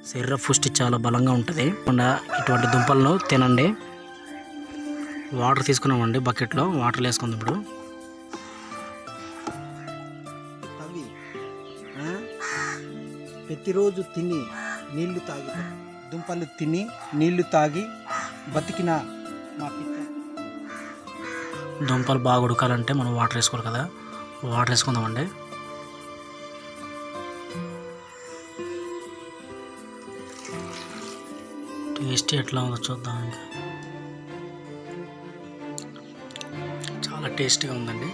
శరీర పుష్టి చాలా బలంగా ఉంటుంది. ఇటువంటి దుంపలను తినండి. వాటర్ తీసుకున్నామండి, బకెట్లో వాటర్ వేసుకుందాం ఇప్పుడు. ప్రతిరోజు తిని నీళ్లు తాగి దుంపలు తిని నీళ్లు తాగి బతికిన మా పిల్ల. దుంపలు బాగా ఉడకాలంటే మనం వాటర్ వేసుకోవాలి కదా, వాటర్ వేసుకుందామండి. టేస్ట్ ఎట్లా ఉందో చూద్దాం. ఇంకా చాలా టేస్టీగా ఉందండి.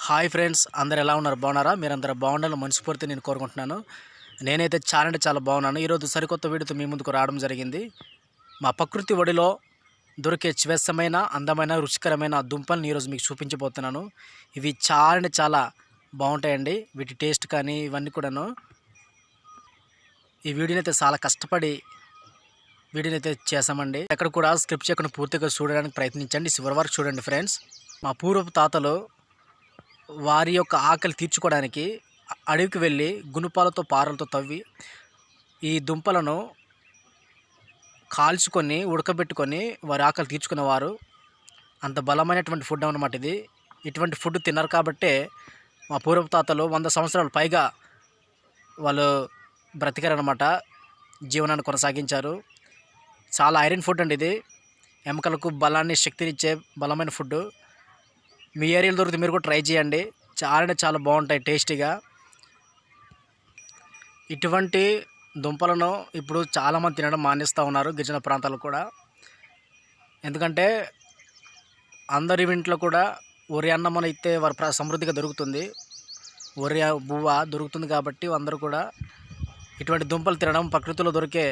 హాయ్ ఫ్రెండ్స్, అందరు ఎలా ఉన్నారు? బాగున్నారా? మీరందరూ బాగుండాలని మనస్ఫూర్తి నేను కోరుకుంటున్నాను. నేనైతే చాలా అంటే చాలా బాగున్నాను. ఈరోజు సరికొత్త వీడియోతో మీ ముందుకు రావడం జరిగింది. మా ప్రకృతి ఒడిలో దొరికే శ్వేతమైన, అందమైన, రుచికరమైన దుంపలను ఈరోజు మీకు చూపించబోతున్నాను. ఇవి చాలా అంటే చాలా బాగుంటాయండి. వీటి టేస్ట్ కానీ ఇవన్నీ కూడాను. ఈ వీడియోని అయితే చాలా కష్టపడి వీడియోని అయితే చేసామండి. ఎక్కడ కూడా స్క్రిప్ట్ చేయకుండా పూర్తిగా చూడడానికి ప్రయత్నించండి. చివరి వరకు చూడండి ఫ్రెండ్స్. మా పూర్వపు తాతలు వారి యొక్క ఆకలి తీర్చుకోవడానికి అడవికి వెళ్ళి గుణపాలతో పారలతో తవ్వి ఈ దుంపలను కాల్చుకొని ఉడకబెట్టుకొని వారి ఆకలి తీర్చుకునేవారు. అంత బలమైనటువంటి ఫుడ్ అన్నమాట ఇది. ఇటువంటి ఫుడ్ తిన్నారు కాబట్టే మా పూర్వపు తాతలు 100 సంవత్సరాలు పైగా వాళ్ళు బ్రతికారనమాట, జీవనాన్ని కొనసాగించారు. చాలా ఐరన్ ఫుడ్ అండి ఇది. ఎముకలకు బలాన్ని, శక్తినిచ్చే బలమైన ఫుడ్. మీ ఏరియాలో దొరికితే మీరు కూడా ట్రై చేయండి. చాలా అంటే చాలా బాగుంటాయి టేస్టీగా. ఇటువంటి దుంపలను ఇప్పుడు చాలామంది తినడం మానేస్తూ ఉన్నారు, గిరిజన ప్రాంతాలు కూడా. ఎందుకంటే అందరి ఇంట్లో కూడా వరి అన్నం అయితే వారి సమృద్ధిగా దొరుకుతుంది, వరి బువ్వ దొరుకుతుంది. కాబట్టి అందరూ కూడా ఇటువంటి దుంపలు తినడం, ప్రకృతిలో దొరికే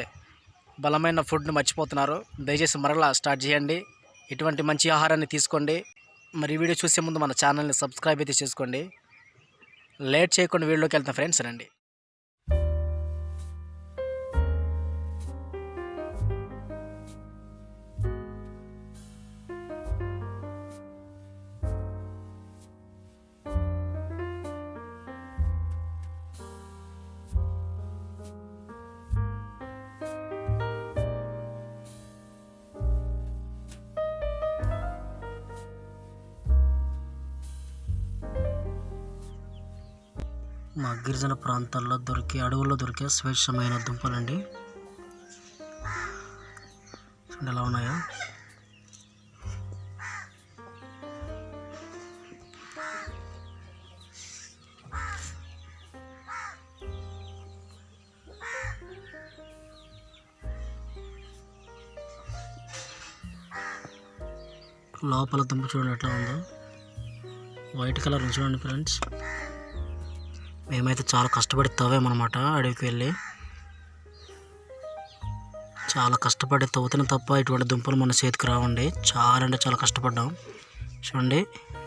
బలమైన ఫుడ్ని మర్చిపోతున్నారు. దయచేసి మరలా స్టార్ట్ చేయండి. ఇటువంటి మంచి ఆహారాన్ని తీసుకోండి. మరి ఈ వీడియో చూసే ముందు మన ఛానల్ని సబ్స్క్రైబ్ అయితే చేసుకోండి. లేట్ చేయకుండా వీడియోకి వెళ్తాం ఫ్రెండ్స్, రండి. మా గిరిజన ప్రాంతాల్లో దొరికే, అడవుల్లో దొరికే స్వేచ్ఛమైన దుంపలండి. చూడండి ఎలా ఉన్నాయో. లోపల దుంప చూడండి ఎట్లా ఉందో, వైట్ కలర్ చూడండి ఫ్రెండ్స్. మేమైతే చాలా కష్టపడి తవ్వామన్నమాట. అడవికి వెళ్ళి చాలా కష్టపడి తవ్వుతున్న తప్ప ఇటువంటి దుంపలు మన చేతికి రావండి. చాలా అంటే చాలా కష్టపడ్డాం. చూడండి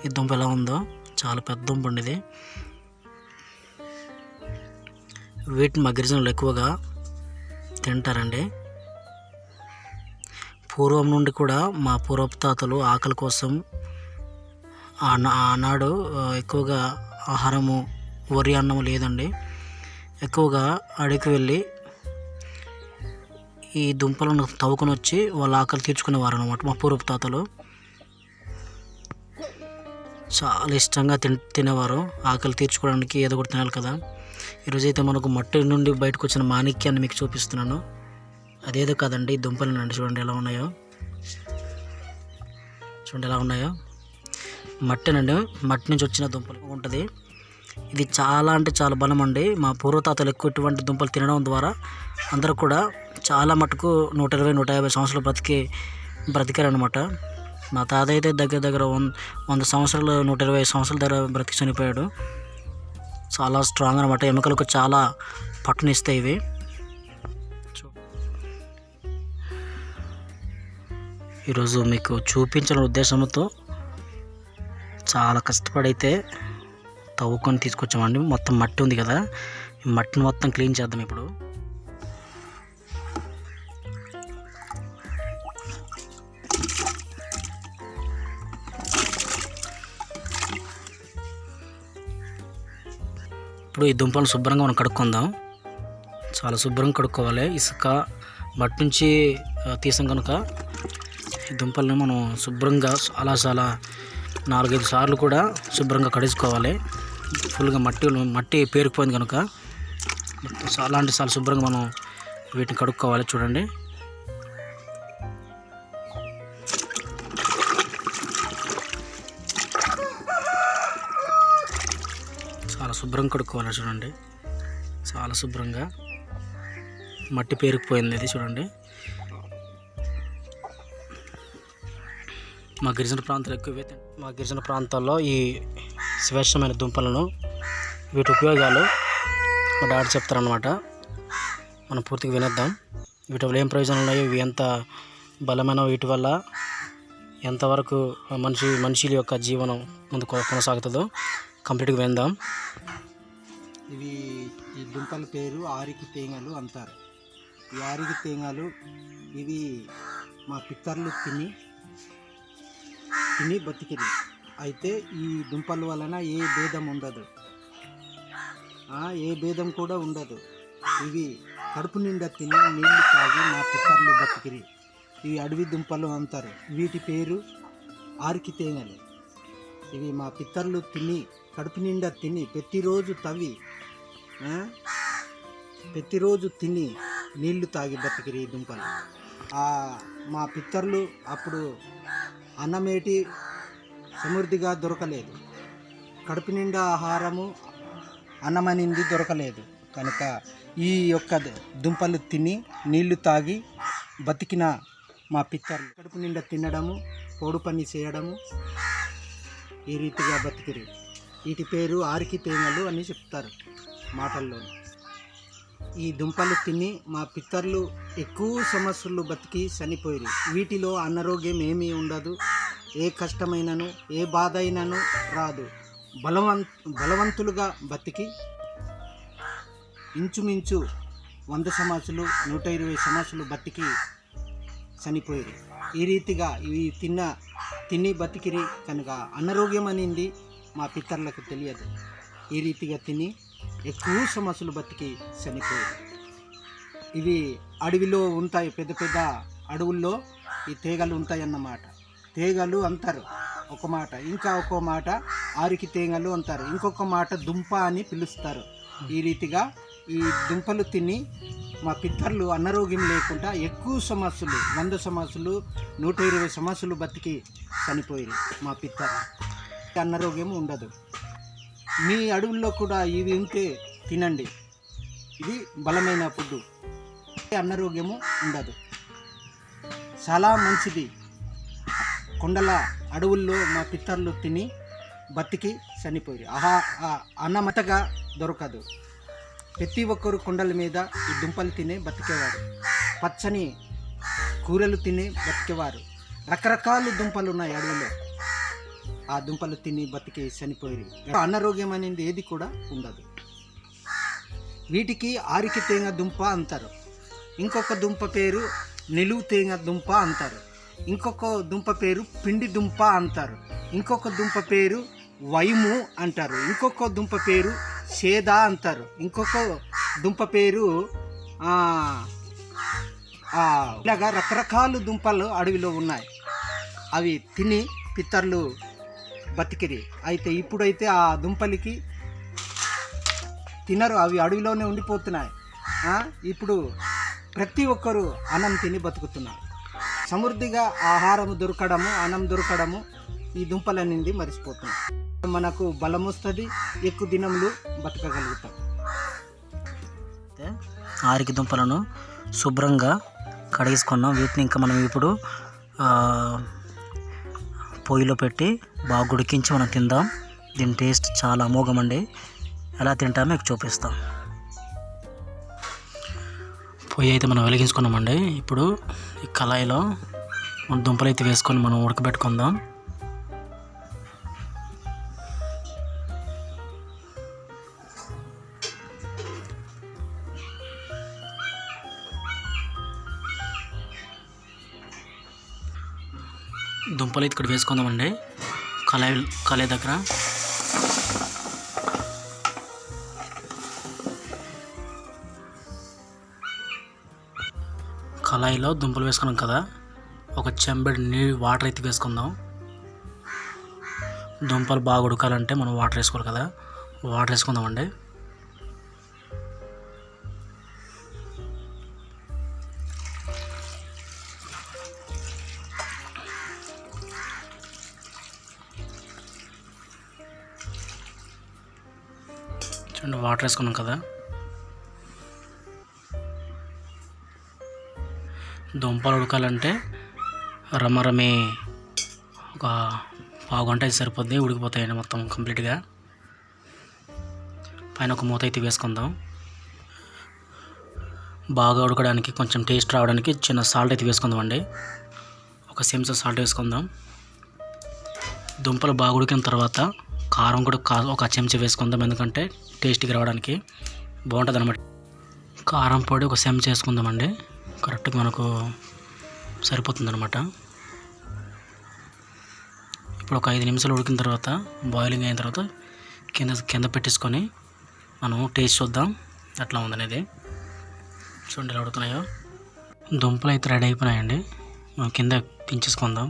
ఈ దుంప ఎలా ఉందో, చాలా పెద్ద దుంప అండి ఇది. వీటిని మా గిరిజనులు ఎక్కువగా తింటారండి. పూర్వం నుండి కూడా మా పూర్వపు తాతలు ఆకలి కోసం ఆనాడు ఎక్కువగా ఆహారము, వరి అన్నము లేదండి, ఎక్కువగా అడవికి వెళ్ళి ఈ దుంపలను తవ్వుకొని వచ్చి వాళ్ళ ఆకలి తీర్చుకునేవారు అనమాట. మా పూర్వపు తాతలు చాలా ఇష్టంగా తినేవారు. ఆకలి తీర్చుకోవడానికి ఏదో ఒకటి తినాలి కదా. ఈరోజైతే మనకు మట్టి నుండి బయటకు వచ్చిన మాణిక్యాన్ని మీకు చూపిస్తున్నాను. అదేదో కాదండి, దుంపలేనండి. చూడండి ఎలా ఉన్నాయో, చూడండి ఎలా ఉన్నాయో. మట్టినండి, మట్టి నుంచి వచ్చిన దుంపలు ఉంటుంది. ఇది చాలా అంటే చాలా బలం అండి. మా పూర్వతాతలు ఎక్కువ ఇటువంటి దుంపలు తినడం ద్వారా అందరూ కూడా చాలా మటుకు 120-150 సంవత్సరాలు బ్రతికారనమాట. మా తాత అయితే దగ్గర దగ్గర 100 సంవత్సరాలు, 120 సంవత్సరాల దగ్గర బ్రతికి చనిపోయాడు. చాలా స్ట్రాంగ్ అనమాట. ఎముకలకు చాలా పట్టునిస్తాయి ఇవి. ఈరోజు మీకు చూపించిన ఉద్దేశంతో చాలా కష్టపడైతే తవ్వుకొని తీసుకొచ్చామండి. మొత్తం మట్టి ఉంది కదా, ఈ మట్టిని మొత్తం క్లీన్ చేద్దాం ఇప్పుడు. ఇప్పుడు ఈ దుంపలను శుభ్రంగా మనం కడుక్కుందాం. చాలా శుభ్రంగా కడుక్కోవాలి. ఇసుక మట్టి నుంచి తీసాం కనుక ఈ దుంపల్ని మనం శుభ్రంగా చాలా 4-5 సార్లు కూడా శుభ్రంగా కడుక్కోవాలి. ఫుల్గా మట్టి పేరుకుపోయింది కనుక అలాంటి చాలా శుభ్రంగా మనం వీటిని కడుక్కోవాలి. చూడండి, చాలా శుభ్రంగా కడుక్కోవాలి. చూడండి, చాలా శుభ్రంగా మట్టి పేరుకుపోయింది. ఇది చూడండి, మా గిరిజన ప్రాంతాల్లో ఈ శ్రేష్టమైన దుంపలను, వీటి ఉపయోగాలు మా డాడీ చెప్తారనమాట. మనం పూర్తిగా వినేద్దాం. వీటి వల్ల ఏం ప్రయోజనాలు ఉన్నాయో, ఇవి ఎంత బలమైన, వీటి వల్ల ఎంతవరకు మనుషుల యొక్క జీవనం ముందుకు కొనసాగుతుందో కంప్లీట్గా విందాం. ఈ దుంపల పేరు ఆరికి తేంగలు అంటారు. ఈ ఆరికి తేంగలు ఇవి మా పితరులు తిని బతికిరి. అయితే ఈ దుంపల వలన ఏ భేదం ఉండదు, ఏ భేదం కూడా ఉండదు. ఇవి కడుపు నిండా తిని నీళ్లు తాగి మా పితరులు బతికిరి. ఇవి అడవి దుంపలు అంటారు. వీటి పేరు ఆరికి తేంగలు. ఇవి మా పితరులు కడుపు నిండా తిని ప్రతిరోజు తిని నీళ్లు తాగి బతికిరి ఈ దుంపలు. మా పితరులు అప్పుడు అన్నమేటి సమృద్ధిగా దొరకలేదు, కడుపు నిండా ఆహారము అన్నమనింది దొరకలేదు కనుక ఈ యొక్క దుంపలు తిని నీళ్లు తాగి బతికిన మా పితరులు కడుపు నిండా తినడము, పొడు పని చేయడము, ఈ రీతిగా బతికిరి. వీటి పేరు ఆరికి తేంగలు అని చెప్తారు మాటల్లో. ఈ దుంపలు తిని మా పితరులు ఎక్కువ సంవత్సరాలు బతికి చనిపోయి. వీటిలో అనారోగ్యం ఏమీ ఉండదు, ఏ కష్టమైనను ఏ బాధ అయినను రాదు. బలవంతులుగా బతికి ఇంచుమించు 100 సంవత్సరాలు 120 సంవత్సరాలు బతికి చనిపోయారు. ఈ రీతిగా ఇవి తిని బతికిరి కనుక అనారోగ్యం అనింది మా పితరులకు తెలియదు. ఈ రీతిగా తిని ఎక్కువ సంవత్సరాలు బతికి చనిపోయారు. ఇవి అడవిలో ఉంటాయి, పెద్ద అడవుల్లో ఈ తీగలు ఉంటాయి అన్నమాట. తీగలు అంటారు ఒక మాట, ఇంకా ఒక్కో మాట ఆరికి తేంగలు అంటారు, ఇంకొక మాట దుంప అని పిలుస్తారు. ఈ రీతిగా ఈ దుంపలు తిని మా పితరులు అనారోగ్యం లేకుండా ఎక్కువ సంవత్సరాలు 100 సంవత్సరాలు 120 సంవత్సరాలు బతికి చనిపోయారు మా పితరులు. అనారోగ్యం ఉండదు. మీ అడవుల్లో కూడా ఇవి ఉంటే తినండి, ఇది బలమైన ఫుడ్, అనారోగ్యము ఉండదు, చాలా మంచిది. కొండల అడవుల్లో మా పితరులు తిని బతికి చనిపోయారు. అన్నమతగా దొరకదు. ప్రతి ఒక్కరు కొండల మీద ఈ దుంపలు తినే బతికేవారు, పచ్చని కూరలు తిని బతికేవారు. రకరకాల దుంపలు ఉన్నాయి అడవిలో, ఆ దుంపలు తిని బతికి చనిపోయారు. అనారోగ్యం అనేది ఏది కూడా ఉండదు. వీటికి ఆరికి తేంగ దుంప అంటారు, ఇంకొక దుంప పేరు నిలువు తేంగ దుంప అంటారు, ఇంకొక దుంప పేరు పిండి దుంప అంటారు, ఇంకొక దుంప పేరు వైము అంటారు, ఇంకొక దుంప పేరు సేద అంటారు, ఇంకొక దుంప పేరు ఇలాగా రకరకాల దుంపలు అడవిలో ఉన్నాయి. అవి తిని పితరులు బతికిరి. అయితే ఇప్పుడైతే ఆ దుంపలకి తినరు, అవి అడవిలోనే ఉండిపోతున్నాయి. ఇప్పుడు ప్రతి ఒక్కరూ అన్నం తిని బతుకుతున్నారు. సమృద్ధిగా ఆహారం దొరకడము, అన్నం దొరకడము ఈ దుంపల నుండి మరిచిపోతున్నాం. మనకు బలం వస్తుంది, ఎక్కువ దినములు బతకగలుగుతాం. ఆరికి దుంపలను శుభ్రంగా కడిగేసుకున్నాం. వీటిని ఇంకా మనం ఇప్పుడు పొయ్యిలో పెట్టి బాగా ఉడికించి మనం తిందాం. దీని టేస్ట్ చాలా అమోఘం అండి. ఎలా తింటామో మీకు చూపిస్తాం. పొయ్యి అయితే మనం వెలిగించుకున్నామండి. ఇప్పుడు ఈ కళాయిలో మన దుంపలు అయితే వేసుకొని మనం ఉడకబెట్టుకుందాం. దుంపలు అయితే ఇక్కడ వేసుకుందామండి కళాయి దగ్గర. కళాయిలో దుంపలు వేసుకున్నాం కదా, ఒక చెంబెడు వాటర్ అయితే వేసుకుందాం. దుంపలు బాగా ఉడకాలంటే మనం వాటర్ వేసుకోవాలి కదా, వాటర్ వేసుకుందామండి. చూడండి, వాటర్ వేసుకున్నాం కదా. దుంపలు ఉడకాలంటే రమ్మరమి ఒక పావు గంట అయితే సరిపోద్ది, ఉడికిపోతాయండి మొత్తం కంప్లీట్గా. పైన ఒక మూత అయితే వేసుకుందాం. బాగా ఉడకడానికి కొంచెం టేస్ట్ రావడానికి చిన్న సాల్ట్ అయితే వేసుకుందాం అండి. ఒక చెంచా సాల్ట్ వేసుకుందాం. దుంపలు బాగా ఉడికిన తర్వాత కారం కూడా ఒక చెంచా వేసుకుందాం, ఎందుకంటే టేస్ట్గా రావడానికి బాగుంటుంది అనమాట. కారం పొడి ఒక చెంచా వేసుకుందామండి, కరెక్ట్గా మనకు సరిపోతుంది అనమాట. ఇప్పుడు ఒక 5 నిమిషాలు ఉడికిన తర్వాత, బాయిలింగ్ అయిన తర్వాత కింద పెట్టేసుకొని మనం టేస్ట్ చూద్దాం ఎట్లా ఉందనేది. చూడండి ఎలా ఉడుకున్నాయో. దుంపలు అయితే రెడీ అయిపోయినాయండి, మనం కింద దించేసుకుందాం.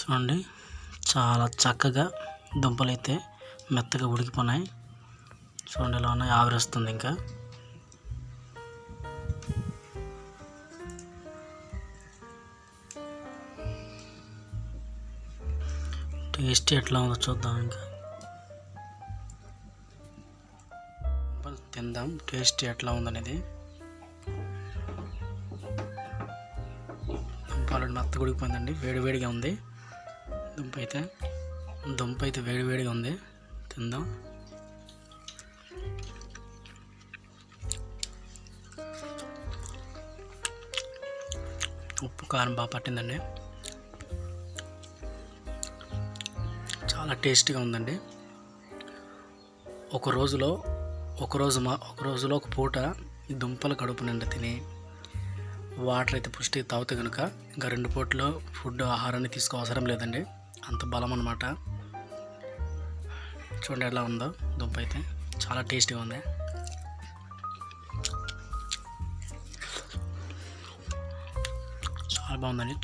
చూడండి, చాలా చక్కగా దుంపలు అయితే మెత్తగా ఉడికిపోయినాయి. చూడండి ఎలా ఉన్నాయి, ఆవిరి వస్తుంది. ఇంకా టేస్ట్ ఎట్లా ఉందో చూద్దాం. ఇంకా తిందాం, టేస్ట్ ఎట్లా ఉందనేది. దుంపలు మెత్తగా ఉడికిపోయిందండి, వేడివేడిగా ఉంది. దుంప అయితే వేడివేడిగా ఉంది, తిందాం. ఉప్పు కారం బాగా పట్టిందండి, చాలా టేస్టీగా ఉందండి. ఒక రోజులో ఒక పూట ఈ దుంపల కడుపు నిండా తిని వాటర్ అయితే పుష్టి తాగితే కనుక ఇంకా 2 పూటలు ఆహారాన్ని తీసుకోవసరం లేదండి, అంత బలం అన్నమాట. చూడండి ఎలా ఉందో, దుంప అయితే చాలా టేస్టీగా ఉంది. చాలా బాగుందండి,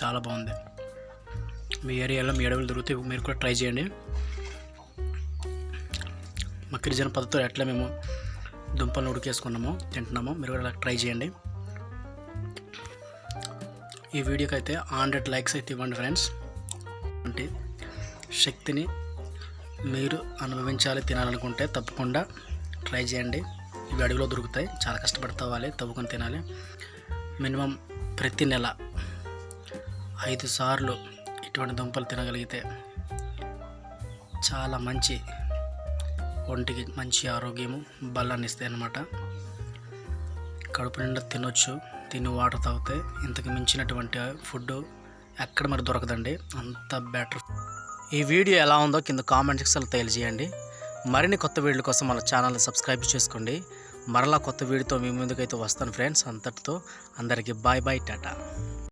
చాలా బాగుంది. మీ ఏరియాలో మీ అడవులు దొరికితే మీరు కూడా ట్రై చేయండి. మా గిరిజన పద్ధతిలో ఎట్లా మేము దుంపలను ఉడికేసుకున్నామో తింటున్నామో మీరు కూడా ట్రై చేయండి. ఈ వీడియోకి అయితే 100 లైక్స్ అయితే ఇవ్వండి ఫ్రెండ్స్. అంటే శక్తిని మీరు అనుభవించాలి, తినాలనుకుంటే తప్పకుండా ట్రై చేయండి. ఇవి అడవిలో దొరుకుతాయి, చాలా కష్టపడతావాలి, తవ్వుకొని తినాలి. మినిమం ప్రతి నెల 5 సార్లు ఇటువంటి దుంపలు తినగలిగితే చాలా మంచి, ఒంటికి మంచి ఆరోగ్యము, బలాన్ని ఇస్తాయి అన్నమాట. కడుపు నిండా తినొచ్చు, తిని వాటర్ తాగితే ఇంతకు మించినటువంటి ఫుడ్ ఎక్కడ మరి దొరకదండి, అంత బెటర్. ఈ వీడియో ఎలా ఉందో కింద కామెంట్ సెక్షన్లో తెలియజేయండి. మరిన్ని కొత్త వీడియోల కోసం మన ఛానల్ని సబ్స్క్రైబ్ చేసుకోండి. మరలా కొత్త వీడియోతో మీ ముందుకైతే వస్తాను ఫ్రెండ్స్. అంతటితో అందరికీ బాయ్ టాటా.